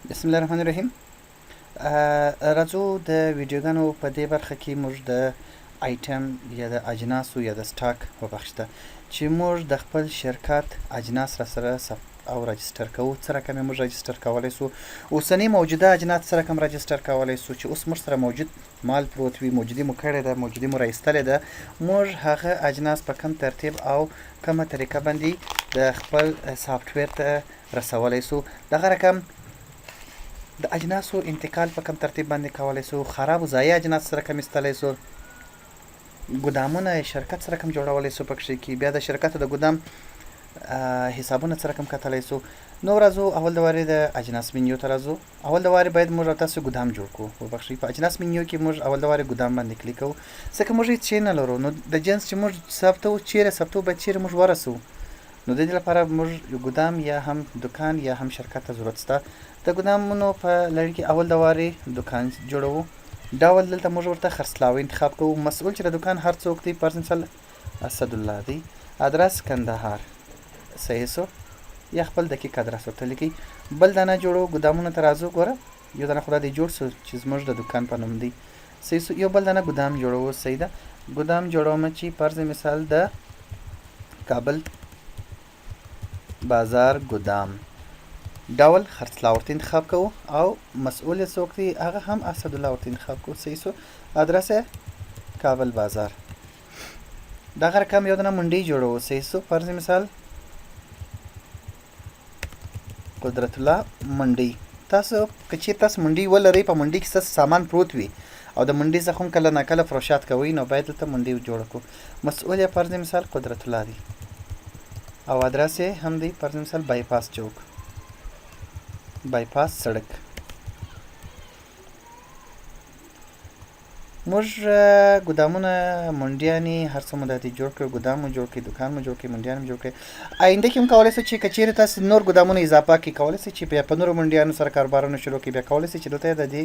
بسم الله الرحمن الرحیم. راځو د ویډیوګانو په دې برخه کې موږ د آیټم یا د اجناسو یا د سټاک په بخش ته چې موږ د خپل شرکت اجناس را سره او راجستر کوو څه رقم موږ راجستر کولی سو. اوسنی موجوده اجناس څه رقم راجستر کولی سو چې اوس موږ سره موجود مال پروت وي، موجودي مو کړې ده، موجودي مو راایستلې ده، موږ هغه اجناس په کم ترتیب او کومه طریقه باندې د خپل سافټویر ته رسولی سو. دغه رقم د اجناسو انتقال په کم ترتیب باندې کولی سو، خراب او ضایع اجناس سره کم ایستلی سو، ګدامونه شرکت سره کم جوړولی سو پکښې کې، بیا د شرکت د ګدام حسابونه سره کم کتلی سو. نو راځو اول د وارې د اجناس مینیو ته راځو. اول د وارې باید موږ او تاسو ګدام جوړ کړو. وبخښئ، په اجناس مینیو کې موږ اول د وارې ګدام باندې کلیک کوو، ځکه موږ هېڅ شی نه لرو. نو د جنس چې موږ ثبتوو چیرې ثبتوو باید چیرې موږ ورسوو. نو د دې لپاره موږ یو ګدام یا هم دکان یا هم شرکت ته ضرورت شته. د ګدامونو په لړ کې اول د وارې دکان جوړوو. ډول دلته موږ ورته خرڅلاوي انتخاب کوو. مسؤل چې د دکان هر څوک دی، فرض مثال اسدالله دی، ادرس کندهار، صحیح سو، یا خپل دقیق ادرس ورته لیکئ. بل دانه جوړو، ګدامونو ته راځو. ګوره یو دانه خو دا دی جوړ سو چې زموږ د دکان په نوم دی، صحیح سو. یو بل دانه ګدام جوړو، صحیح ده. ګدام جوړوم چې فرض مثال د کابل بازار ګدام. ډول خرڅلاو ورته انتخاب کوو او مسؤل یې څوک دی هغه هم اسدالله ورته انتخاب کوو، صحیح سو. ادرس کابل بازار. دغه رقم یو دانه منډۍ جوړوو، صحیح سو. فرض مثال قدرت الله منډۍ. تاسو که چیرې تاسو منډۍ ولرئ، په منډۍ کې ستاسو سامان پروت وي او د منډۍ څخه هم کله ناکله فروشات کوئ، نو باید دلته منډۍ جوړه کړو. مسؤل یې فرض مثال قدرت الله دی او ادرس یې هم دی فرض مثال بایپاس چوک، بایپاس سړک. موږ ګدامونه منډیانې هر څه مو داتې جوړ کړو، ګدام مو جوړ کړئ، دکان مو جوړ کړئ، منډیان مو جوړ کړئ. آینده کې هم کولی سئ چې که چیرې تاسو نور ګدامونه اضافه کړئ، کولی سئ چې بیا په نورو منډیانو سره کاروبارونه شروع کړئ. بیا کولی سئ چې دلته د دې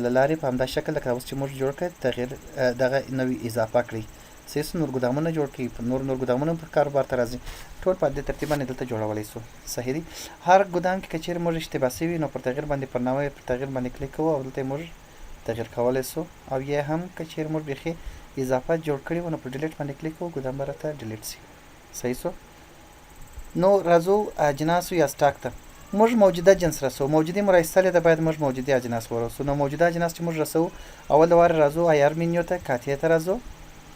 له لارې په همدا شکل لکه اوس چې موږ جوړ کړی تغیر دغه نوي اضافه کړئ، صحیح سو. نور ګدامونه جوړ کړئ، نور ګدامونه په کاروبار ته راځي، ټول په دې ترتیب باندې دلته جوړولی سو، صحیح دی. هر ګدام کې که چیرې موږ اشتباه شوي نو پر تغیر باندې پر نوی پر تغیر باندې کلیک کوو او دلته موږ تغیر کولی سو. او یا هم که چیرې موږ بیخي اضافه جوړ کړي وو نو پر ډیلیټ باندې کلیک کوو، ګدام به راته ډیلیټ سي، صحیح سو. نو راځو اجناسو یا سټاک ته. موږ موجوده جنس رسوو، موجودي مو راایستلې ده، باید موږ موجودي اجناس ورسوو. نو موجوده اجناس چې موږ رسوو، اول د وارې راځو آی آر مینیو ته، کاتې ته راځو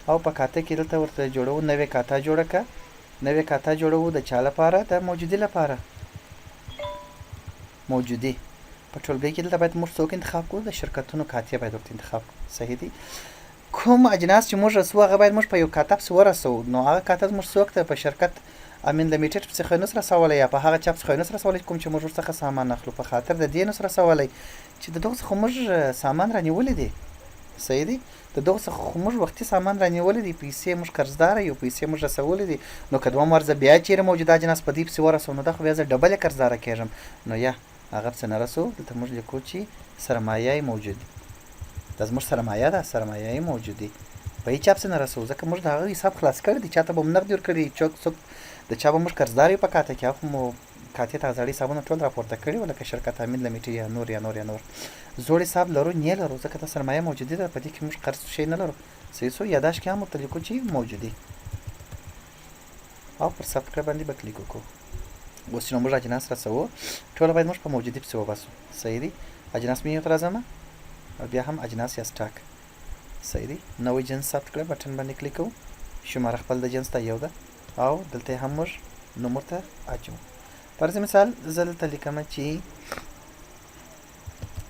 او په کاته کې دلته ورته جوړوو نوې کاته جوړه کړه. نوې کاته جوړوو د چا لپاره؟ د موجودي لپاره. موجودي په ټولګي کې دلته باید موږ څوک انتخاب کړو؟ د شرکتونو کاتې باید ورته انتخاب کړو، صحیح دی. کوم اجناس چې موږ رسوو هغه باید موږ په یو کاته پسې ورسوو. نو هغه کاته موږ څوک ته؟ په شرکت امین لمیټډ پسې نس رسولی یا په هغه چا پسې نس رسولی کوم چې موږ ورڅخه سامان اخلو. په خاطر د دې نس رسولی چې د دغو څخه موږ سامان رانیولی دی، صحیح دی. د دغو څخه خو موږ وختي سامان رانیولی دی، پیسې موږ قرضداره یو، پیسې موږ رسولی دی. نو که دویم وار زه بیا چیرې موجوده اجناس په دې پسې ورسوم نو دا خو بیا زه ډبل قرضداره کېږم. نو یا هغه پسې نه رسوو، دلته موږ لیکو چې سرمایه موجودي. دا زموږ سرمایه ده، سرمایه موجودي. په هېچا پسې نه رسوو ځکه موږ د هغه حساب خلاص کړی دی، چا ته به مو نغدې ورکړي، څوک د چا به موږ قرضدار یو په کاته کې، هغه مو کاتې ته زاړه حسابونه ټول راپورته کړي وو، لکه شرکت امین لمیټډ یا نور یا نور یا نور. زوړ حساب لرو نه لرو ځکه دا سرمایه موجودي ده، په دې کې موږ قرض شی نه لرو، صحیح سو. یاداشت کې هم ورته لیکو چې موجودي او پر سافټویر باندې به کلیک وکړو. اوس چې نو موږ اجناس رسوو ټوله باید موږ په موجودي پسې وباسو، صحیح دی. اجناس مینیو ته راځم او بیا هم اجناس یا سټاک، صحیح دی. نوی جنس ثبت کړه بټن باندې کلیک کوو، شماره خپل د جنس ته یو ده او دلته هم موږ نوم ورته اچوو. فرض مثال زه دلته لیکمه چې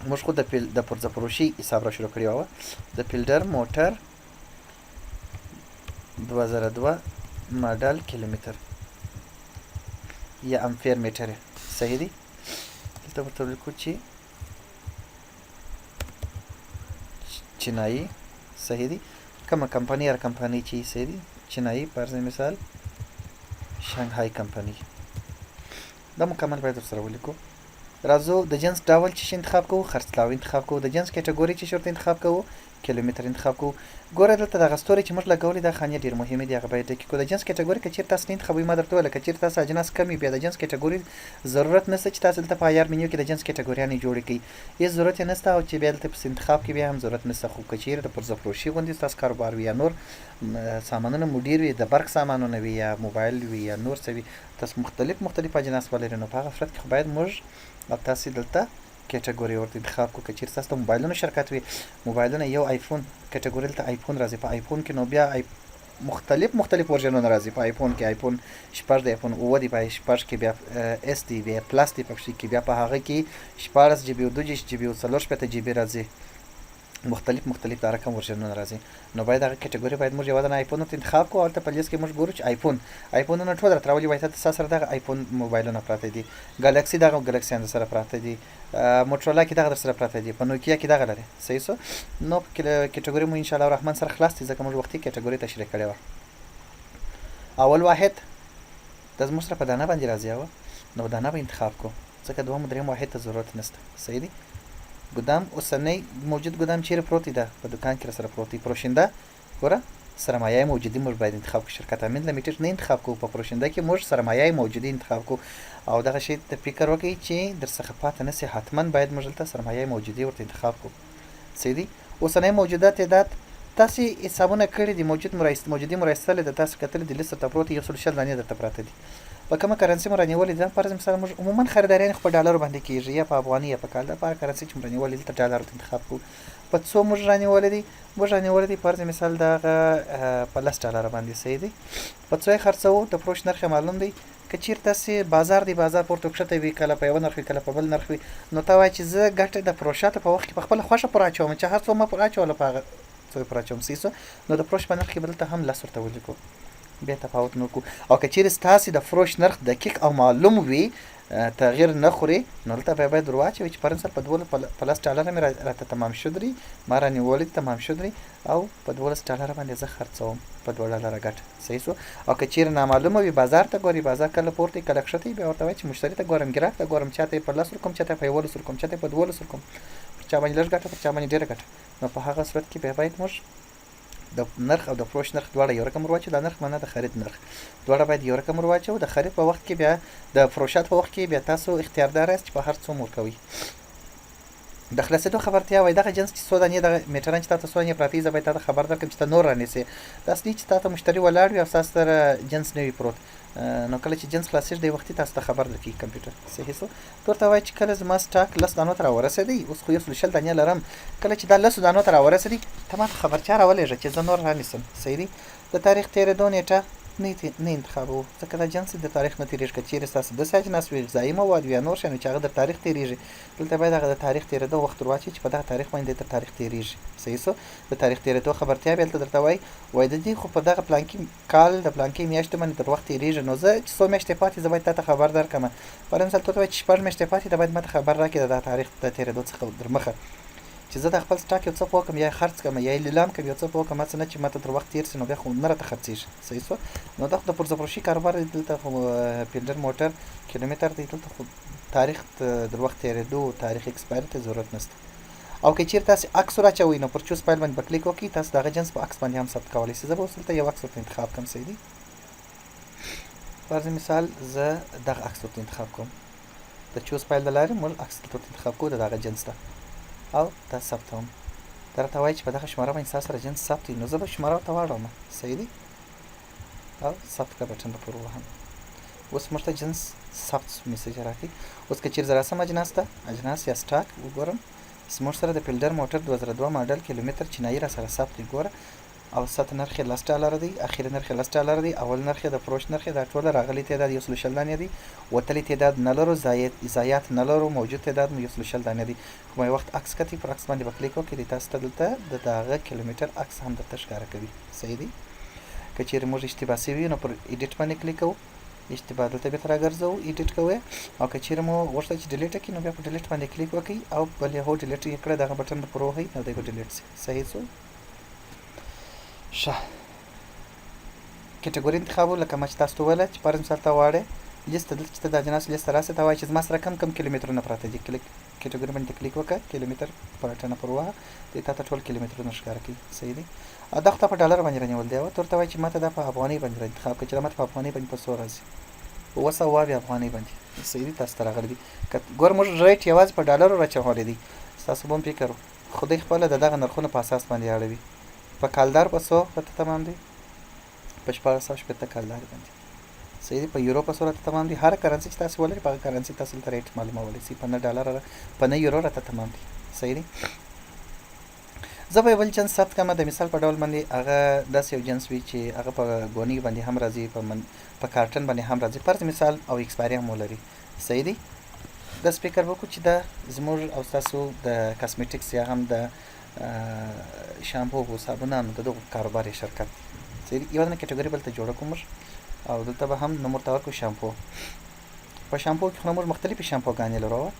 موږ خو د پرزه فروشي حساب را شروع کړی وه، د فیلډر موټر 2002 ماډل کیلومتر یا امپیر میټر، صحیح دی. دلته ورته لیکو چې چینایي، صحیح دی. کومه کمپنۍ هر کمپنۍ چې صحیح دی، چینایي فرض مثال شانګهای کمپنۍ. دا مکمل باید ورسره ولیکو. راځو د جنس ډول چې انتخاب کوو، خرڅلاوي انتخاب کوو. د جنس کټګوري چې ورته انتخاب کوو کیلومتر انتخاب کو. ګوره دلته دغه ستوري چې موږ لګولي دا خانې ډېر مهمې دي، هغه باید ډکې کړو. د جنس کټګوري که چېرې تاسو نه انتخابوي، ما درته وویله که چېرې تاسو اجناس کم وي بیا د جنس کټګوري ضرورت نشته چې تاسو دلته په عیار مینیو کې د جنس کټګوریانې جوړې کړئ، هېڅ ضرورت یې نشته. او چې بیا دلته پسې انتخاب کې بیا هم ضرورت نشته. خو که چېرې د پرزه غوندې ستاسو کاروبار وي یا نور سامانونه مو ډېر وي، د برق سامانونه وي یا موبایل وي یا نور څه وي، تاسو مختلف اجناس ولرئ، نو په هغه صورت کې خو باید موږ او تاسې دلته کټګوري ورته انتخاب کړو. که چېرې تاسو د موبایلونو شرکت وي، موبایلونه یو آیفون کټګوري دلته آیفون راځي، په آیفون کې نو بیا مختلف ورژنونه راځي. په آیفون کې آیفون 6 د آیفون 9 دی، په 6 کې بیا اس دی، بیا پلس دی، پکې کې بیا په هغه کې 14 جی بي او 2 جی بي او 4 جی بي راځي، مختلف دا رقم ورژنونه راځي. نو باید هغه کټګوري باید موږ یوازې آیفون ته انتخاب کوو. هلته په لیست کې موږ ګورو چې آیفونونه ټول راته راولي، وایي تاسو سره دغه آیفون موبایلونه پراته دي، ګالاکسي دغه ګالاکسیان در سره پراته دي، موټرولا کې دغه در سره پراته دي، په نوکیا کې دغه لري. صحیح سو. نو کټګوري مو انشاءالله الرحمن سره خلاص دي، ځکه موږ وختي کټګوري تشریح کړې وه. اول واحد دا زموږ سره په دانه باندې راځي، نو دانه به انتخاب کو، ځکه دوم دریم واحد ته ضرورت نشته. صحیح دی. ګدام اوسنی موجود ګدام چیرې پروت دی؟ دا په دکان کې سره پروت دی. پروشنده ګوره سرمایه موجودي موږ باید انتخاب کړو، شرکت امین لیمیټډ نه انتخاب کوو، په پروشنده کې موږ سرمایه موجودي انتخاب کوو. او دغه شی ته فکر وکړئ چې در څخه پاتې نه سي، حتما باید موږ دلته سرمایه موجودي ورته انتخاب کوو. صحیح دی. اوسنی موجوده تعداد تاسې حسابونه کړي دي، موجودي مو رایستلی ده، تاسو کتلي دي لیست درته پروت 160 دانې درته پراته دي. په کومه کرنسي مو رانیولې ده؟ فرض مثال موږ عموما خریداریان خو په ډالرو باندې کېږي، یا په افغاني یا په کال. د هغه کرنسي چې مو رانیولې دلته ډالر ورته انتخاب کوو. په څو موږ رانیولې دي؟ موږ رانیولې دي فرض مثال دغه په 10 ډالره باندې. صحیح دی. په څو یې خرڅوو؟ د فروش نرخ معلوم دی. که چېرې تاسې بازار دی، بازار پورته کښته وي، کله په یوه نرخ وي کله په بل نرخ وي، نو ته وایې چې زه ګټه د فروشاتو په وخت کې په خپله خوښه پوره اچوم، چې هر څو ما پوره اچوله په هغه څو یې پوره اچوم. صحیح سو. نو د فروش په نرخ کې به دلته هم 10 ورته ولیکو، بیا تفاوت نه وکړو. او که چېرې ستاسې د فروش نرخ دقیق او معلوم وي، تغییر نه خوري، نو دلته بیا باید ور واچوئ چې پر مثال په 12 ډالره مې راته تمام شدري، ما رانیولې تمام شدري، او په 12 ډالره باندې زه خرڅوم په 2 ډالره ګټه. صحیح سو. او که چېرې نامعلومه وي، بازار ته ګوري، بازار کله پورته کله کښته وي، بیا ورته وایي چې مشتري ته ګورم، ګراهک ته ګورم، چاته یې په 10 ورکوم، چاته یې په 11 ورکوم، چاته یې په 12 ورکوم، پر چا باندې لږ ګټه، پر چا باندې ډېره ګټه. نو په هغه صورت کې بیا باید موږ د نرخ او د فروش نرخ دواړه یو رقم ور واچوو. د نرخ معنا د خرید نرخ، دواړه باید یو رقم ور واچوو. د خرید په وخت کې بیا د فروشات په وخت کې بیا تاسو اختیاردار یاست چې په هر څو مو ورکوئ. د خلاصېدو خبرتیا وایي دغه جنس چې څو دانې دغه میټران چې تا ته څو دانې پراته وي، زه باید تا ته خبر درکړم چې ته نور رانیسې. داسې نه چې تا ته مشتري ولاړ وي او ستاسو سره جنس نه وي پروت، نو کله چې جنس خلاصېږي دی وختي تاسو ته خبر درکوي کمپیوټر. صحیح سو. ته ورته وایي چې کله زما سټاک 10 دانو ته راورسېدی، اوس خو 120 دانې لرم، کله چې دا 10 دانو ته راورسېدی ته ما ته خبرچا راولېږه چې زه نور رانیسم. صحیح دی. د تاریخ تېرېدو نیټه نه انتخابوو، ځکه دا جنس د تاریخ نه تېرېږي. که چېرې ستاسو داسې اجناس وي، غذایي مواد وي یا نور شیان چې هغه د تاریخ تېرېږي، دلته باید هغه د تاریخ تېرېدو وخت ور واچوئ چې په دغه تاریخ باندې تر تاریخ تېرېږي. صحیح سو. د تاریخ تېرېدو خبرتیا بیا دلته درته وایي د دې خو په دغه پلانکي کال د پلانکي میاشتې باندې تر وخت تېرېږي، نو زه چې څو میاشتې پاتې زه باید تا ته خبر درکړم. پر مثال ته وایي چې 6 میاشتې پاتې ته باید ما ته خبر راکړې د تاریخ د تېرېدو څخه در مخه، چې زه د خپل سټاک یو څه پوه کړم، یا یې خرڅ کړم یا یې لیلام کړم، یو څه پوه کړم، هسې نه چې ما ته تر وخت تېر سي نو بیا خو نه راته خرڅېږي. صحیح سو. نو دا خو د پرزه فروشي کاروبار دی، دلته خو پیلډر موټر کیلومتر دی، دلته خو تاریخ در وخت تېرېدو تاریخ ایکسپایر ته ضرورت نشته. او که چېرې تاسې عکس ور اچوئ، نو پر چوز فایل باندې به کلیک وکړئ، تاسو د هغه جنس په عکس باندې هم ثبت کولی شئ. زه به اوس دلته یو عکس ورته انتخاب کړم. صحیح دی. فرض مثال زه دغه عکس ورته انتخاب کوم، د چوز فایل له لارې موږ عکس ورته انتخاب کوو د دغه جنس ته، او دا ثبتوم. دا راته وایي چې په دغه شماره باندې ستا سره جنس ثبت وي، نو زه به شماره ورته واړوم. صحیح دی. او ثبت کړه بټن به پر ووهم. اوس موږ ته جنس ثبت میسج راکړي. اوس که چېرې زه راسم اجناس ته، اجناس یا سټاک وګورم، زموږ سره د پیلډر موټر 2002 ماډل کیلومتر چینایي را سره ثبت دی. ګوره او سطح نرخ یې 10 ډالره دی، اخري نرخ یې 10 ډالره دی، اول نرخ یې د فروش نرخ یې دا ټوله راغلي تعداد 120 دانې دی، وتلي تعداد نه لرو، ضایعات نه لرو، موجود تعداد مو 120 دانې دی. کوم وخت عکس کتئ، پر عکس باندې به کلیک وکړئ، تاسو ته دلته د دغه کیلومتر عکس هم درته ښکاره کوي. صحیح دی. که چېرې موږ اشتباه سوي وي نو پر ایډیټ باندې کلیک کوو، اشتباه دلته بېرته راګرځوو، ایډیټ کوئ. او که چېرې مو غوښتل چې ډیلیټ کړئ نو بیا په ډیلیټ باندې کلیک وکړئ او بل یې هو ډیلیټ یې کړه، دغه بټن به پر ووهئ نو دی به ډیلیټ شي. صحیح شو. ښه کټګوري انتخابو، لکه ما چې تاسو ته وویله چې پر مثال ته غواړئ لیست دلته چې ته د اجناسو لیست راسې ته وایي چې زما سره کم کیلومترونه پراته دي کټګوري باندې کلیک وکړه کیلومتر پر ټنه پر واه دې تا ته ټول کیلومترونه ښکاره کوي صحیح دی دا خو ته په ډالر باندې رانیول دی او ته ورته وایي چې ماته دا په افغانۍ باندې انتخاب کړه چې دا ماته په افغانۍ باندې په څو راځي په 200 افغانۍ باندې صحیح دی تاسو ته راغلی دي ګوره موږ ریټ یوازې په ډالرو راچولی دی ستاسو به هم فکر خدای خپله د دغه نرخونو په اساس باندې اړوي په کالدار په 100 راته تمام دی په 1460 کالدار باندې صحیح دی په یورو په 100 راته تمام دی هر کرنسي چې تاسو ولرئ په هغه کرنسي تاسو ته ریټ معلومولی شي په نه ډالر په نه یورو راته تمام دی صحیح دی زه به یو بل جنس ثبت کړم د مثال په ډول باندې هغه داسې یو جنس وي چې هغه په ګونۍ باندې هم راځي په کارټن باندې هم راځي فرض مثال او ایکسپایري هم ولري صحیح دی داسې فکر وکړو چې دا زموږ او ستاسو د کاسمیټکس یا هم د شامپو او صابونانو د دغو کاروبار شرکت صحیح دی یوه دنه کټګوري بلته جوړه کړو موږ او دلته به هم نوم ورته ورکړو شامپو په شامپو کې خو موږ مختلفې شامپوګانې لرو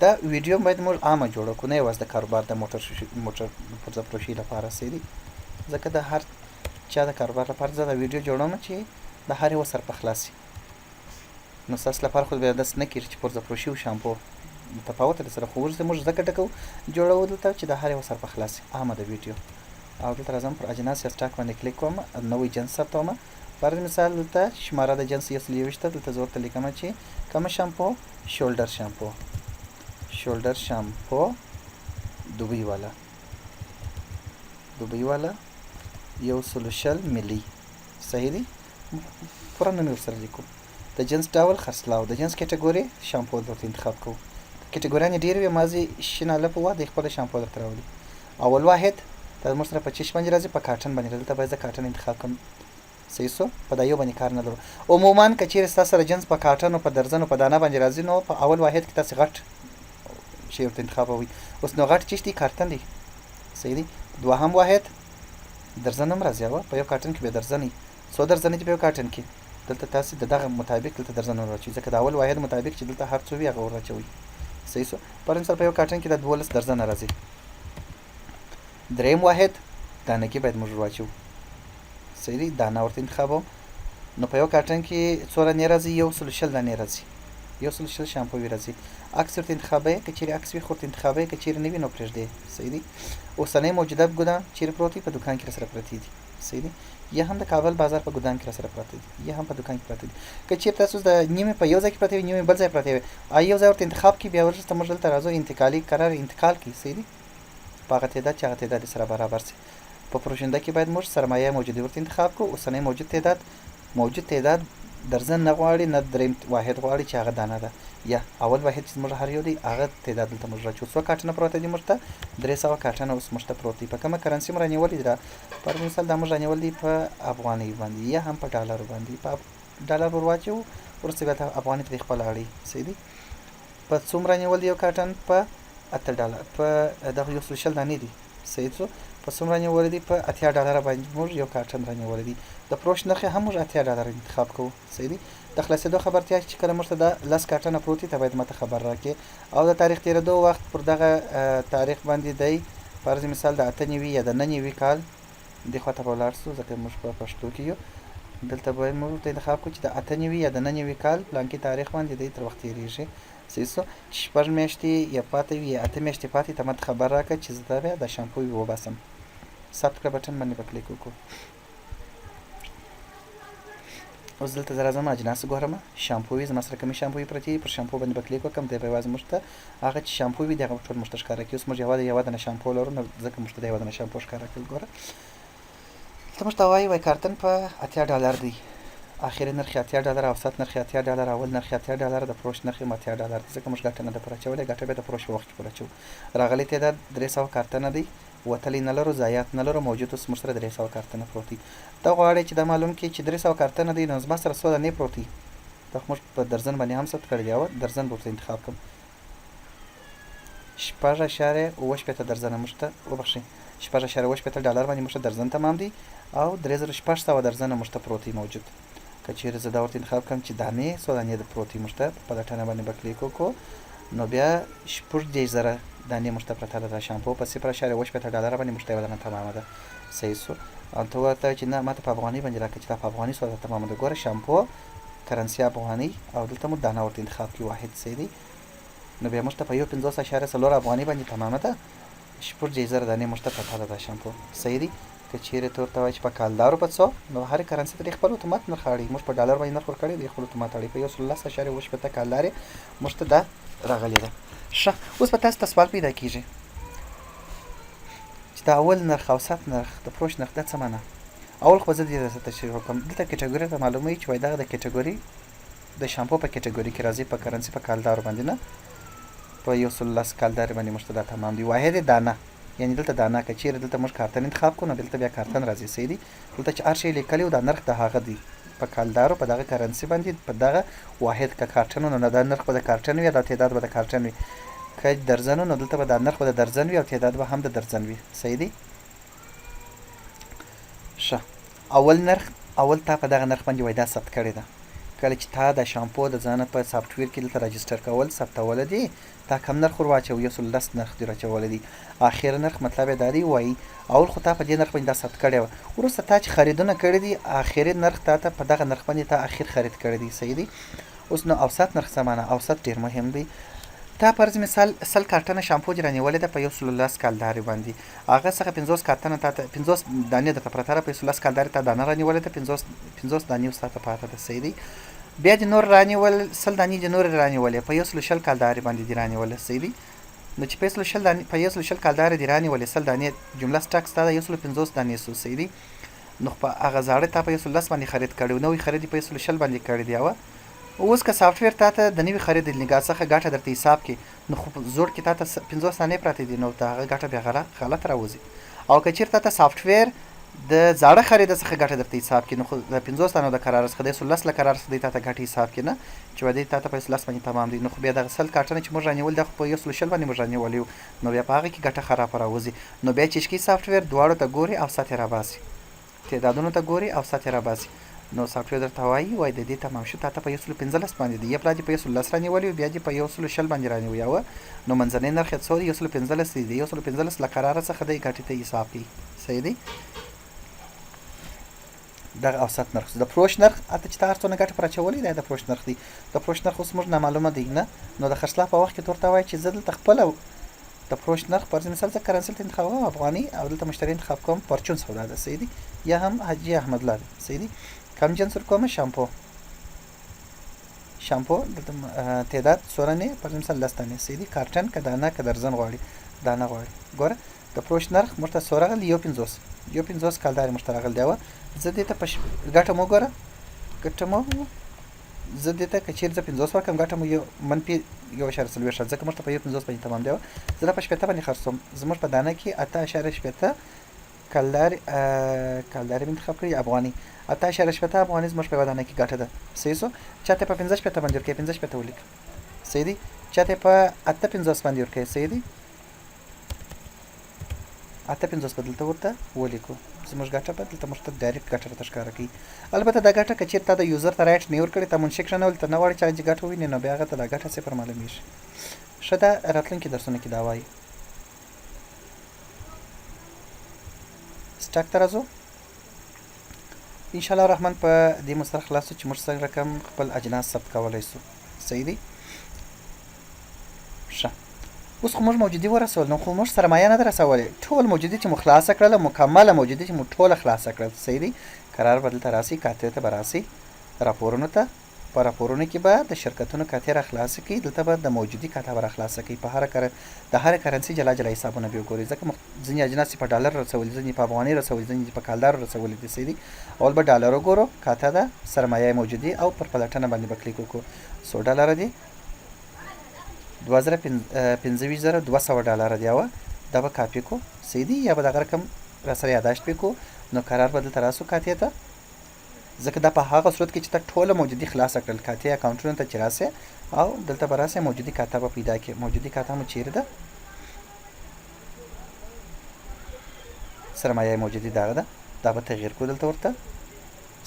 دا ویډیو باید موږ عامه جوړه کړو نه یوازې د کاروبار د موټر پرزه فروشي لپاره صحیح دی ځکه د هر چا د کاروبار لپاره زه دا ویډیو جوړوم چې د هر یوه سر په خلاص شي نو ستاسو لپاره خو بیا داسې نه کېږي چې پرزه فروشي او شامپو متفاوت دی سره خو وروسته موږ ځکه ډکو جوړو دلته چې د هر یوه سر په خلاص شي عامه د ویډیو او دلته راځم پر اجناس یا سټاک باندې کلیک کوم نوی جنس ثبتوم فرض مثال دلته شماره د جنس 120 دلته زه ورته لیکم چې کومه شامپو شولډر شامپو دوبۍ والا 100 ملي صحیح دی پوره نوم یې ورسره لیکو د جنس ډول خرڅلاو د جنس کټګوري شامپو درته انتخاب کوو کټګوریانې ډېرې وي مازې شین الف وه د خپله شامپو درته راولي اول واحد دا زموږ سره په چش باندې راځي په کارټن باندې دلته باید زه کارټن انتخاب کړم صحیح سو په دا یو باندې کار نه لرو عموما که چیرې ستا سره جنس په کارټن او په درزن او په دانه باندې راځي نو په اول واحد کې تاسې غټ شی ورته انتخابوئ اوس نو غټ چیش دی کارټن دی صحیح دی دوهم واحد درزن هم راځي په یو کارټن کې به درزنې څو درزنې دي په یو کارټن کې دلته تاسې د دغه مطابق دلته درزنونه راچوئ ځکه د اول واحد مطابق چې دلته هر څو وي هغه ورراچوئ صحیح سو پر مثال په یو کارټن کې د 12 درزنه راځي دریم واحد دانګي باید موږ واچو صحیح دی دانه ورته انتخابوم نو په یو کارټن کې څو دانې راځي 120 دانې راځي 120 شامپو راځي عکس ورته انتخابوي که چیرې عکس وي خو ورته انتخابوي که چیرې نه وي نو پرېږدئ صحیح دی اوسنی موجوده ګدام چیرې پروت وي په دوکان کې راسره پرتې دي صحیح دی یا هم د کابل بازار په ګدام کې راسره پراته دي یا هم په دوکان کې پراته دي که چیرې تاسو د نیمې په یو ځای کې پرتې وي نیمې بل ځای پرتې وي یو ځای ورته انتخاب کړي بیا وروسته موږ دلته راځو انتقالي قرار انتقال کړي صحیح دی په هغه تعداد چې هغه تعداد سره برابر شي په پروژنده کې باید موږ سرمایه موجودي ورته انتخاب کړو اوسنی موجود تعداد درزن نه غواړي نه دریم واحد غواړي چې هغه دانه ده یا اول واحد چې موږ هر یو دی هغه تعداد دلته موږ راچو څو کارټنه پروته دي موږ ته 300 کارټنه اوس موږ ته پروت دي په کومه کرنسي موږ رانیولې ده پر مثال دا موږ رانیول دي په افغانۍ باندې یا هم په ډالر باندې په ډالر ور واچو ورسته بیا افغانۍ ته خپل اړي صحیح دي په څومره رانیول دی یو کارټن په 8 ډالر په دغه 100 دانې دي صحیح څو په څومره رانیول دي په 80 ډالر باندې موږ یو کارټن رانیول دي د پروش نرخ هم موږ 80 ډالر انتخاب کوو صحیح دي د خلاصېدو خبرتیا چې کله موږ ته د 10 کارټنه پروت دي ته باید ماته خبر راکړي او د تاریخ تېرېدو وخت پر دغه تاریخ باندې دی فرض مثال د 98 یا د 99 کال دې خواته به ولاړ شو ځکه موږ په پښتو کې یو دلته باید موږ ورته انتخاب کړو چې د 98 یا د 99 کال پلانکي تاریخ باندې دی تر وخت تېرېږي صحیح شو چې 6 میاشتې یا پاتې وي یا 8 میاشتې پاتې ته ماته خبر راکړه چې زه بیا د شامپو وباسم ثبت کړه بټن باندې به کلیک وکړو اوس دلته زه راځم اجناس ګورم شامپو وي زما سره کومې شامپو پرتې پر شامپو باندې به کلیک وکړم دی به یوازې موږ ته هغه چې شامپو وي د هغه ټول موږ ته ښکاره کړي اوس موږ یوه دانه شامپو لرو نو ځکه موږ ته د یوه دانه شامپو ښکاره کوي ګوره دلته موږ ته وایي کارتن په 80 ډالر دی اخري نرخ 80 ډالر اوسط نرخ 80 ډالر اول نرخ 80 ډالر د فروش نرخ 80 ډالر ځکه موږ ګټه نه ده پر اچولې ګټه به د فروش په وخت کې پر اچو راغلی تعداد 300 کارتنه دی وتلی نه لرو ضایعات نه لرو موجود اوس موږ سره 300 کارتنه پروت دي ته غواړې چې دا معلوم کړي چې 300 کارتنه دی نو زما سره څو دانې پروت دي دا خو موږ په درزن باندې هم ثبت کړی دی او درزن به ورته انتخاب کړم 6.8 درزنه موږ ته وبخښئ 6.8 ډالر باندې موږ ته درزن تمام دی او 3600 درزنه موږ ته پروت دی موجود که چیرې زه دا ورته انتخاب کړم چې دانې څو دانې د پروت دي موږ ته په پلټنه باندې به کلیک وکړو نو بیا 6.0 دانې موږ ته پرته ده د شامپو په 0.8 ډالر باندې موږ ته یوه دانه تمامه ده صحیح شو او ته ورته چې نه ماته په افغاني باندې راکړه چې دا په افغاني سودا تمام ده ګوره شامپو کرنسي افغاني او دلته مو دانه ورته انتخاب کړي واحد صحیح دی نو بیا موږ ته په 150.4 افغاني باندې تمامه ده شپږ زره دانې موږ ته پته ده دا شامپو صحیح دی که چیرې ته ورته وایې چې په کالدارو په څو نو هرې کرنسي ته خپل اتومات نرخ اړوي موږ په ډالر باندې نرخ ورکړی دی خپل اتومات اړوي په 110.8 کالدارې موږ ته دا راغلی ده ښه اوس به تاسو ته سوال پیدا کیږي چې د اول نرخ اوسط نرخ د فروش نرخ دا څه معنی اول خو زه دې درته تشریح وکړم دلته کټګوري ته معلوموي چې وایي دغه د کټګوري د شامپو په کټګوري کې راځي په کرنسي په کالدارو باندې نه په 110 کالدارې باندې موږ ته دا تمام دي واحد دانه یعنی دلته دانه که چیرې دلته موږ کارتن انتخاب کړو نو دلته بیا کارتن راځي صحیح دی دلته چې هر شی لیکلی و دا نرخ د هغه دی په کالدارو په دغه کرنسي باندې په دغه واحد که کارتن نو دا نرخ به د کارتن وي دا تعداد به د کارتن وي که درزن نو دلته به دا نرخ به د درزن وي او تعداد به هم د درزن وي صحیح دی ښه اول نرخ اول تا په دغه نرخ باندې وای دا ثبت کړی ده کله چې تا د شامپو د ځانه په سافټویر کې دلته راجسټر کول ثبتول دي تا کم نرخ ور واچوي 110 نرخ دې راچولی دی اخر نرخ مطلب یې دا دی وایي اول خو تا په دې نرخ باندې دا ثبت کړی وه وروسته تا چې خریدونه کړي دي اخري نرخ تا ته په دغه نرخ باندې تا اخر خرید کړی دی صحیح دی اوس نو اوسط نرخ څه معنی اوسط ډېر مهم دی تا فرض مثال 100 کارټنه شامپو دې رانیولې ده په 110 کالدارې باندې هغه څخه 50 کارټنه تا ته 50 دانې درته پرته ده په 110 کالدارې تا دانه رانیولې ده 50 دانې اوس تا ته پاته ده صحیح دی بیا دې نور رانیول 100 دانې دې نور رانیولې په 110 کالدارې باندې دې رانیولې صحیح دی نو چې په 110 دانې په 110 کالدارې دې رانیولې 100 دانې جمله سټاک ستا ده 150 دانې سو صحیح دی نو په هغه زاړه تا په 110 باندې خرید کړی نوې خرید په 110 باندې کړی دی اوس که سافټویر تا ته د نوي خرید نگاه څخه ګټه درته حساب کې نو خو زوړ کې تا ته 50 دانې پراته دي نو هغه ګټه بیا غلط راوځي او که چیرته ته سافټویر د زاړه خرید څخه ګټه درته حساب کې نو خو د 50 دانو د قرار څخه د 110 ل قرار څخه د تا ته ګټه حساب کې نه چې ودی تا ته په 110 باندې تمام دي نو خو بیا د غسل کارټنه چې موږ رانیول د په 110 باندې موږ رانیولیو نو بیا په هغه کې ګټه خراب راوځي نو بیا چې شکی سافټویر دواړو ته ګوري او ساتي را باسي تعدادونو ته ګوري او ساتي را باسي نو سافټویر درته وایي د دې تمام شو تا ته په 115 باندې دی یا پلا دې په 110 رانیولې بیا دې په 110 باندې رانیوي او نو منځنۍ نرخ یې څو دی 115 دی 115 ل قرار څخه د ګټې ته حساب کی صحیح دی دا اوسط نرخ د فروش نرخ اته چې تاسو نه ګټه پر چولې دا د فروش نرخ دی د فروش نرخ اوس موږ نه معلومه دی نه نو د خرڅلا په وخت کې تورته وایي چې زه دلته خپل د فروش نرخ پر مثال څه کرنسي انتخاب کوم افغاني او دلته مشتری انتخاب کوم پرچون سودا ده صحیح دی یا هم حاجی احمد الله صحیح دی کم جنس کومه شامپو دلته تعداد سورنه پر مثال لستانه صحیح دی کارټن که دانه که درزن غواړي دانه غواړي ګوره د فروش نرخ مرته سورغل یو 50 کالداري مشترغل دیوه زه دې ته ګټه مو ګوره ګټه مو زه دې ته که چیرې زه 50 ورکړم ګټه مو یو منفي 1.40 ځکه موږ ته په 50 باندې تمام دی زه په 80 باندې خرڅوم زموږ په دانه کې 8.80 کالداري انتخاب کړی افغاني 8.80 افغاني زموږ په دانه کې ګټه ده صحیح سو چاته په 50 باندې ورکې 50 ولیک صحیح دی چاته په 8.50 باندې ورکې صحیح دی 8.50 بدلته ورته ولیکو زموږ ګټه به دلته موږ ته ډایرکټ ګټه راته ښکاره کوي البته دا ګټه که چیرې تا د یوزر ته رایټ نه ورکړې ته منشک نه ولته نه غواړي چې ګټه وویني نو بیا هغه ته دا ګټه صفر معلومیږي ښه ده راتلونکي درسونه کې دا وایي سټاک ته راځو انشاءالله الرحمن په دې مستر خلاصو چې موږ څنګه رقم خپل اجناس ثبت کولی سو صحیح دی ښه اوس خو موږ موجودي ورسول نو خو موږ سرمایه نه ده رسولې ټول موجودي چې مو خلاصه کړله مکمله موجودي چې مو ټوله خلاصه کړل صحیح دی قرار به دلته راسي کاتې ته به راسي راپورونو ته په راپورونو کې به د شرکتونو کاتې را خلاصه کړي دلته به د موجودي کاته به را خلاصه کړي په د هر کرنسي جلا جلا حسابونه به وګورئ ځکه ځینې اجناس په ډالر رسولي ځینې په افغاني رسولي ځینې په کالدار رسولي دي صحیح دی اول به ډالر وګورو کاته ده سرمایه موجودي او پر پلټنه باندې به کلیک وکړو $100 دي 25,200 ډالر دی او دا به کاپی کو صحیح دی یا به دغه رقم را سره یاداشت وکړو نو قرار به دلته راسو کاتې ته ځکه دا په هغه صورت کې چې ته ټوله موجودي خلاصه کړل کاتې اکاونټونو ته چې راسې او دلته به راسې موجودي کاته به پیدا کړې موجودي کاته مو چیرې ده سرمایه موجودي دغه ده دا به تغییر کړو دلته ورته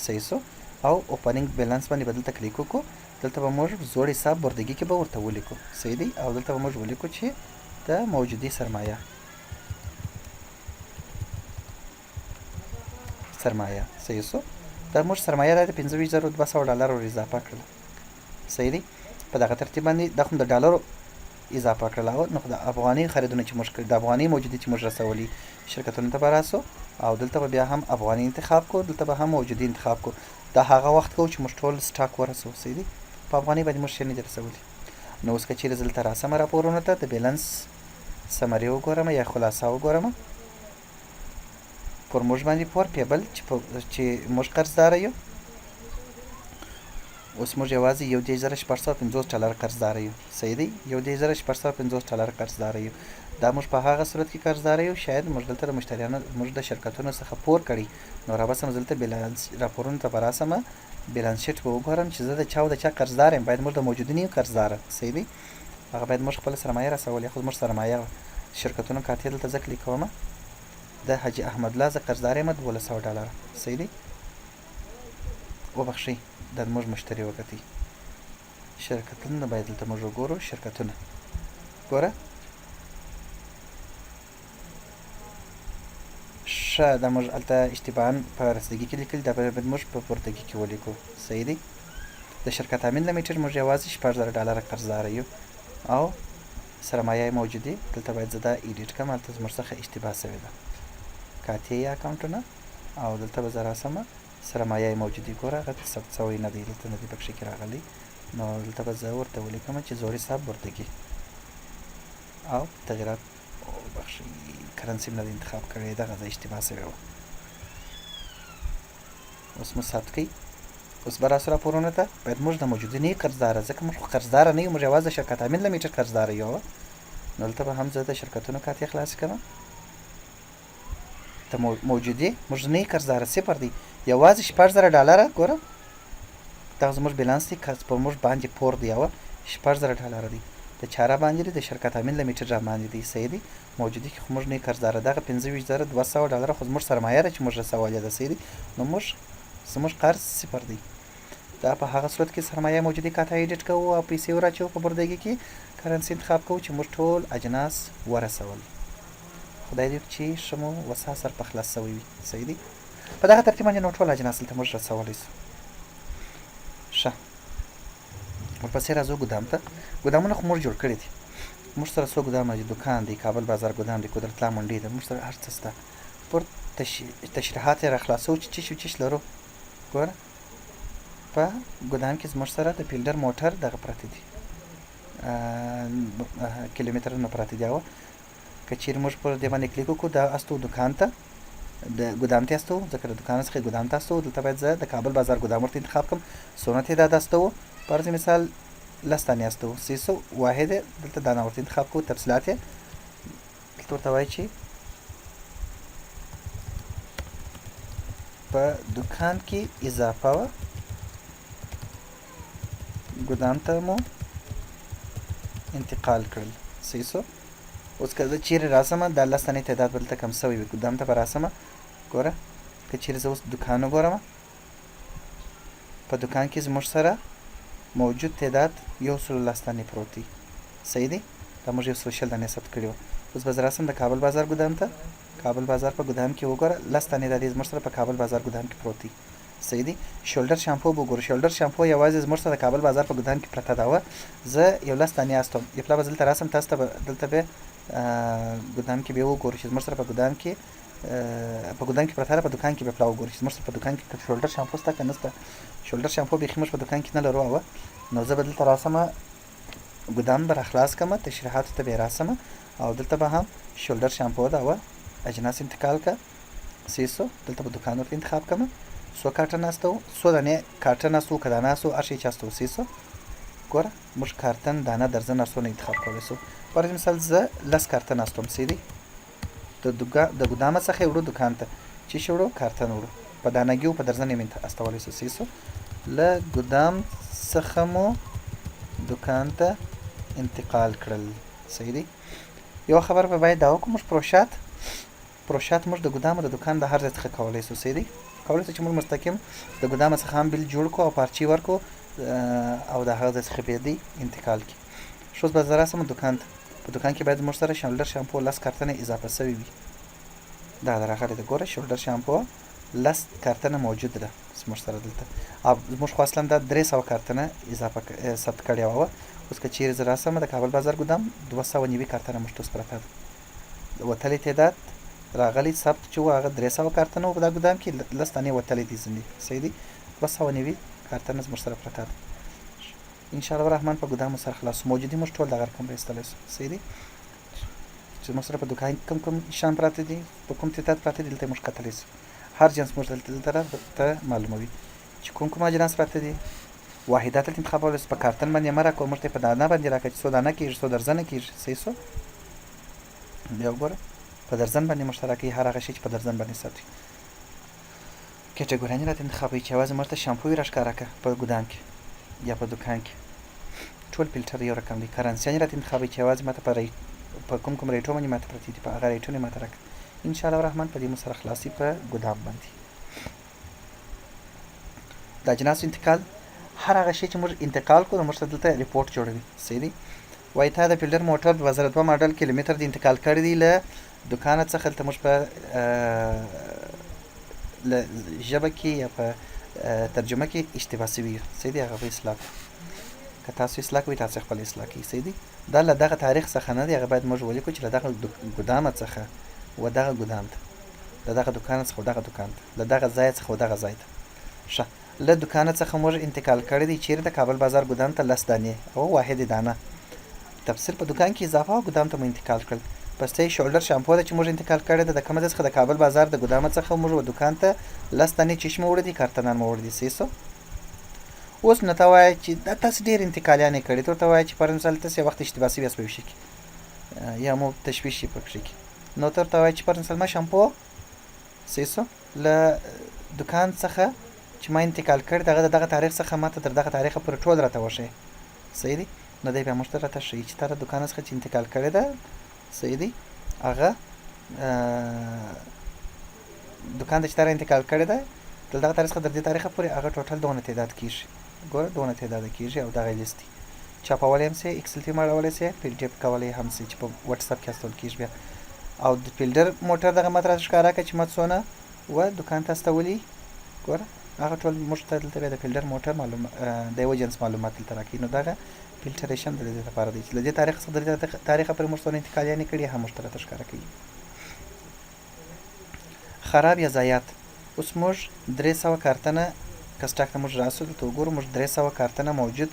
صحیح سو او اوپننګ بیلانس باندې به دلته کلیک وکړو دلته به موږ زوړ حساب بردګي کې به ورته ولیکو صحیح دی او دلته به موږ ولیکو چې د موجودي سرمایه سرمایه صحیح سو دا موږ سرمایه دا د 25200 ډالر ور اضافه کړل صحیح دی په دغه ترتیب باندې دا خو د ډالرو اضافه کړل نو د افغاني خریدونه چې موږ کړ د افغاني موجودي چې موږ رسولي شرکتونو ته براسو او دلته به بیا هم افغاني انتخاب کو دلته به هم موجودي انتخاب کو دا هغه وخت کو چې موږ ټول سټاک ورسو صحیح دی په افغاني باندې موږ شنه رسولي نو اوس که چیرې دلته راسم راپورونه ته د بیلانس سمری وګورم یا خلاصه وګورم پر موږ باندې پور پیبل چې موږ قرضدار یو اوس موږ یوازې 1,650 ډالر قرضدار یو صحیح دی 1,650 ډالر قرضدار یو دا موږ په هغه صورت کې قرضدار یو شاید موږ دلته د مشتریانو موږ د شرکتونو څخه پور کړی نو را بسم دلته بیلانس راپورونه ته براسمه بیلانس شیټ به وګورم چې زه د چا د چا قرضدار یم باید موږ د موجودي قرضدار صحیح دی هغه باید موږ خپل سرمایه رسولې خو موږ سرمایه شرکتونو کاتې دلته ځکه لیکومه د حاجي احمد الله ز قرضدار یم 1200 ډالر صحیح دی وبخښئ دا موږ مشتری وکړي شرکتونه باید دلته موږ وګورو شرکتونه ګوره ښه دا موږ هلته اشتباهاً په رسیدګي کې لیکلي دا باید موږ په پورتګي کې ولیکو صحیح دی د شرکت امین لیمیټډ موږ یوازې 10000 ډالر قرضدار یو او سرمایه موجودي دلته باید زه دا ایډیټ کړم هلته زموږ څخه اشتباه سوې ده کاتې یا اکاونټونه او دلته به زه راسمه سرمایه موجودي ګوره هغه ثبت سوی نه دی دلته نه دی پکښې کې راغلی نو دلته به زه ورته ولیکم چې زوري صاحب پورتګي او تغییرات بخښئ کرنسي نه دی انتخاب کړی دغه ځای اشتباه سوې وه اوس مو ثبت کوي اوس به راسو راپورونه ته باید موږ د موجودي نه یو قرضداره ځکه موږ خو قرضداره نه یو موږ یوازې د شرکت امین لیمیټډ قرضداره یو نو دلته به هم زه د شرکتونو کاتې خلاصې کړم د موجودي موږ نه یو قرضداره صفر دی یوازې 10000 ډالره ګوره دغه زموږ بیلانس دی که پر موږ باندې پور دی یوه 10000 ډالره دی د چاره باندې دی د شرکت امین لیمیټډ را باندې دی صحیح دی موجودي کې خو موږ نه یو قرضداره دغه 25200 ډالره خو زموږ سرمایه ده چې موږ رسولې ده صحیح دی نو زموږ قرض صفر دی دا په هغه صورت کې سرمایه موجودي کاته ایډیټ کوو او پیسې وراچوو په بوردګي کې کرنسي انتخاب کوو چې موږ ټول اجناس ورسول خدای دې چې ښه مو وسا سر په خلاص سوی وي صحیح دی په دغه ترتیب باندې نو ټول اجناس دلته موږ رسولی سو ښه ورپسې راځو ګدام ته ګدامونه خو موږ جوړ کړي دي موږ سره څو ګدامونه دي دوکان دی کابل بازار ګدام دی قدرت الله منډۍ ده موږ سره هر څه شته پر تشریحات یې را خلاصوو چې چش لرو ګوره په ګدام کې زموږ سره د فیلډر موټر دغه پراته دي کیلومترونه پراته دي که چیرې موږ پر دې باندې کلیک وکړو دا استو دوکان ته د ګدام ته استو ځکه د دوکان څخه ګدام ته استو دلته باید زه د کابل بازار ګدام ورته انتخاب کړم څونه تعداد استو فرض مثال 10 دانې استو 300 واحد دلته دانه ورته انتخاب کوو تفصیلات یې دلته ورته وایي چې په دوکان کې اضافه وه ګدام ته مو انتقال کړل صحیح سو اوس که زه چیرې راسمه دا 10 دانې تعداد به دلته کم سوی وي ګدام ته به راسمه ګوره که چیرې زه اوس دوکان وګورم په دوکان کې زموږ سره موجود تعداد 110 دانې پروت دی صحیح دی دا موږ 120 دانې ثبت کړي وو اوس به زه راسم د کابل بازار ګدام ته کابل بازار په ګدام کې وګوره 10 دانې دا دي زموږ سره په کابل بازار ګدام کې پروت دی صحیح دی شولډر شامپو به وګورو شولډر شامپو یوازې زموږ سره د کابل بازار په ګدام کې پرته ده وه زه 11 دانې استوم یپلا به دلته راسم تاسو ته دلته به ګدام کې به وګورو چې زموږ سره په ګدام کې پرته ده په دوکان کې به پلا وګورو چې زموږ سره په دوکان کې شولډر شامپو شته که نشته شولډر شامپو بیخي موږ په دوکان کې نه لرو نو زه به دلته راسمه ګدام به را خلاص کړمه تشریحاتو ته به یې راسمه او دلته به هم شولډر شامپو ده اجناس انتقال که 300 دلته به دوکان ورته انتخاب کړمه 100 کارټن استو 100 دانې کارټن استو که دانه استو هر شی چې استو 300 ګوره موږ کارټن دانه درزن هر څونه انتخاب کولی سو فرض مثال زه 10 کارټن استوم سیدی د ګدامه څخه یې وړو دوکان ته چې شي وړو کارټن وړو په دانګي او په درزن یې استولی سو 300 له ګدام څخه مو دوکان ته انتقال کړل صحیح دی یو خبر به باید دا وکړو موږ پروشات موږ د ګدام او د دوکان د هر ځای څخه کولی سو صحیح دی کولی سو چې موږ مستقیم د ګدامه څخه هم بیل جوړ کړو او پارچې ورکړو او د هغه ځای څخه بیا دی انتقال کړي ښه اوس به زه راسم دوکان ته په دوکان کې باید موږ سره شولډر شامپو 10 کارټنه اضافه سوي وي دا راغلی ده ګوره شولډر شامپو 10 کارتنه موجود ده زموږ سره دلته او زموږ خو اصلا دا 300 کارتنه اضافه ثبت کړې وه. اوس که چیرې زه راسم د کابل بازار ګدام 290 کارتنه مشت اوس پرته ده. وتلی تعداد راغلی ثبت چې و هغه 300 کارتنه و په دا ګدام کې 10 دانې وتلی دي زموږ صحیح دي 290 کارتنه زموږ سره پرته ده. ان شاء الله الرحمن په ګدام سره خلاص موجودي موږ ټول دغه رقم راایستلی سو صحیح دي چې موږ سره په دوکان کې کوم شیان پراته دي په کوم تعداد پراته دي دلته موږ کتلی سو هر جنس موږ دلته ته معلوموي چې کوم اجناس پراته دي. واحدات انتخابول په کارتن باندې مې راکړه موږ ته په دانه باندې راکړه چې څو دانه کېږي څو درزنه کېږي صحیح سو بیا وګوره په درزن باندې مشترکي هر هغه شی چې په درزن باندې ساتي. کټګورانې راته انتخابوي چې یوازې موږ ته شامپو یې راښکاره کړه په ګدام کې یا په دوکان کې ټول فلټر یو رقم دی. کرنسیانې راته انتخابوي چې یوازې ماته په کوم ریټو باندې ماته پرتې دي په هغه ریټونه ماته راکړه. ان شاء الله الرحمن په دې مو سره خلاصي په ګدام باندې. د اجناسو انتقال هر هغه شی چې موږ انتقال کړو موږ ته دلته ریپورټ جوړوي صحیح دی. وایي تا د فیلډر موټر 2002 ماډل کیلومتر د انتقال کړی دی له دوکانه څخه دلته موږ په ژبه کې یا په ترجمه کې اشتباه سوي صحیح دی هغه به اصلاح که تاسو اصلاح کوئ تاسو خپل اصلاح کوئ صحیح دی. دا له دغه تاریخ څخه نه دی هغه باید موږ ولیکو چې له دغه ګدامه څخه و دغه ګدام ته له دغه دوکان څخه و دغه دوکان ته له دغه ځای څخه و دغه ځای ته ښه له دوکانه څخه موږ انتقال کړی دی چیرې د کابل بازار ګدام ته 10 دانې او واحد دانه تفصیل په دوکان کې اضافه او ګدام ته مو انتقال کړل. پسته شولډر شامپو ده چې موږ انتقال کړی ده د کومه ځای څخه د کابل بازار د ګدامه څخه موږ و دوکان ته 10 دانې چشمه وړي دي کارتنان مو وړي دي صحیح سو. اوس نو ته وایې چې دا تاسو ډېر انتقالیانې کړي ته وایې چې پر مثال تاسو وخت اشتباه سوي یاست په یو شي کې یا مو تشویش شي په شي کې نو ته وایې چې پر مثال ما شامپو صحیح سو له دوکان څخه چې ما انتقال کړی دغه تاریخ څخه ماته تر دغه تاریخه پورې ټول راته وښیي صحیح دی. نو دی بیا موږ ته راته ښیي چې تا د دوکان څخه چې انتقال کړی ده صحیح دی هغه دوکان ته چې تا را انتقال کړی ده تر دغه تاریخ څخه تر دې تاریخه پورې هغه ټوټل دونه تعداد کېږي ګوره دونه تعداد کېږي او دغه لیست دی. چاپولی هم سي ایکسل ټي ماړولی سي پی ډي اف کولی هم سي چې په وټساپ کې استول کېږي بیا او د فیلډر موټر دغه ماته راته ښکاره کړه چې ما څونه و دوکان ته استولي ګوره هغه ټول موږ ته دلته بیا د فیلډر موټر د یوه جنس معلومات دلته راکوي. نو دغه فلټریشن د دې لپاره دی چې له دې تاریخ څخه د دې تاریخه پورې موږ څونه انتقالیانې کړي هم موږ ته راته ښکاره کوي. خراب یا ضایعات اوس موږ 300 کارتنه که سټاک ته موږ راسو دلته وګورو موږ 300 کارتنه موجود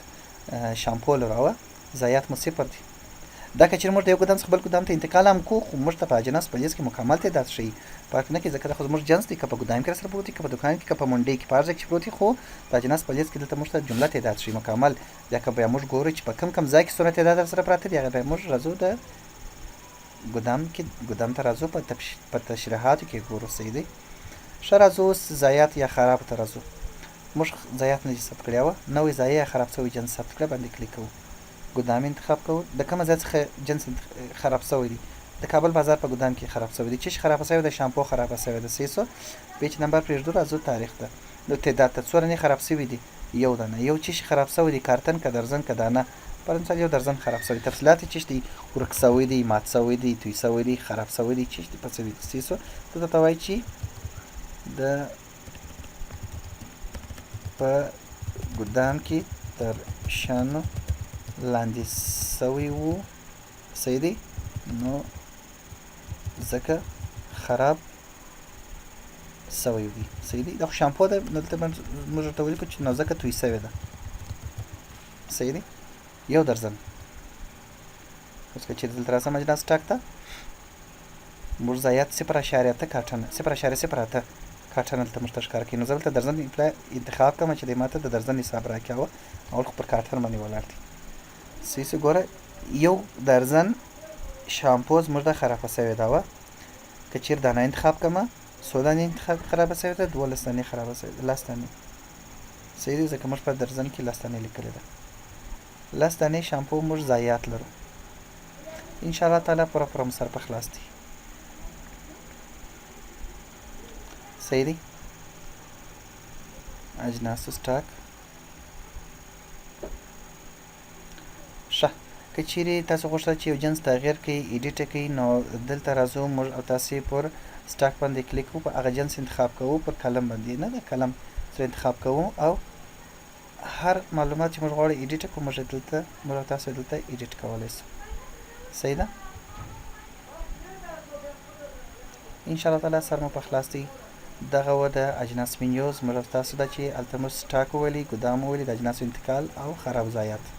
شامپو لراوه ضایعات مو 0 دي. دا که چېرې موږ د یو ګدام څخه بل ګدام ته انتقال هم کوو خو موږ ته په اجناس په لیست کې مکمل تعداد ښیي فرق نه کوي ځکه دا خو زموږ جنس دی که په ګدام کې راسره پروت دی که په دوکان کې که په منډۍ کې په هر ځای کې پروت دی خو په اجناس په لیست کې دلته موږ ته جمله تعداد ښیي مکمل. بیا که بیا موږ ګورو چې په کوم ځای کې څونه تعداد سره پراته دي هغه بیا موږ راځو د ګدام ته راځو په تشریحاتو کې ګورو صحیح دی. ښه راځو اوس ضایعات یا خراب ته راځو. موږ ضایعات نه دي ثبت کړي وه نوی ضایع یا خراب شوی جنس ثبت کړه باندې کلیک کوو ګدام انتخاب کوو د کومه ځای څخه جنس خراب شوی دی د کابل بازار په ګدام کې خراب شوی دی چې خراب شوی د شامپو خراب شوی د سیسو پیج نمبر پرېږدو راځو تاریخ ته نو تعداد ته څو دانې خراب شوي دي یو دانه یو چیش خراب شوی دی کارتن که درزن که دانه پر مثال یو درزن خراب شوی تفصیلات چیش دی ورک شوی دی مات شوی دی توی شوی دی خراب شوی دی چیش دی په شوی دی سیسو ته ته وایي چې د په ګدام کې تر شانو لاندې شوی وو صحیح دی نو ځکه خراب شوی دی صحیح دی دا خو شامپو ده نو دلته موږ ورته ولیکو چې نو ځکه توی شوې ده صحیح دی یو درزن اوس که چېرې دلته راسم اجناس ټاک ته موږ ضایعات 0.8 کارټن 0.08 کارټن دلته موږ ته ښکاره کوي نو زه دلته درزن انتخاب کړم چې دی ماته د درزن حساب راکړه اول خو پر کارټن باندې ولاړ دی صحیح سو ګوره یو درزن شامپو زموږ د خرابه شوې ده وه که چېرې دانه انتخاب کړمه څو دانې انتخاب خرابه شوې ده 12 دانې خرابه شوې ده 10 دانې صحیح دی ځکه موږ په درزن کې 10 دانې لیکلې ده 10 دانې شامپو موږ ضایعات لرو انشاءالله تعالی پوره مو سره په خلاص دی صحیح دی اجناسو سټاک ښه که چیرې تاسو غوښتل چې یو جنس تغییر کړئ ایډیټ کړئ نو دلته راځو موږ او تاسې پر سټاک باندې کلیک کوو، په هغه جنس انتخاب کوو، پر کلم باندې نه د کلم سره انتخاب کوو او هر معلومات چې موږ غواړو ایډیټ کړو موږ تاسو دلته ایډیټ کولی شو. صحیح ده؟ ان شاء الله تعالی سر مو په خلاص دی. دغه و د اجناس مینیو زموږ تاسو ده چې هلته موږ سټاک وویلي، ګدام وویلي، د اجناسو انتقال او خراب ضایعات.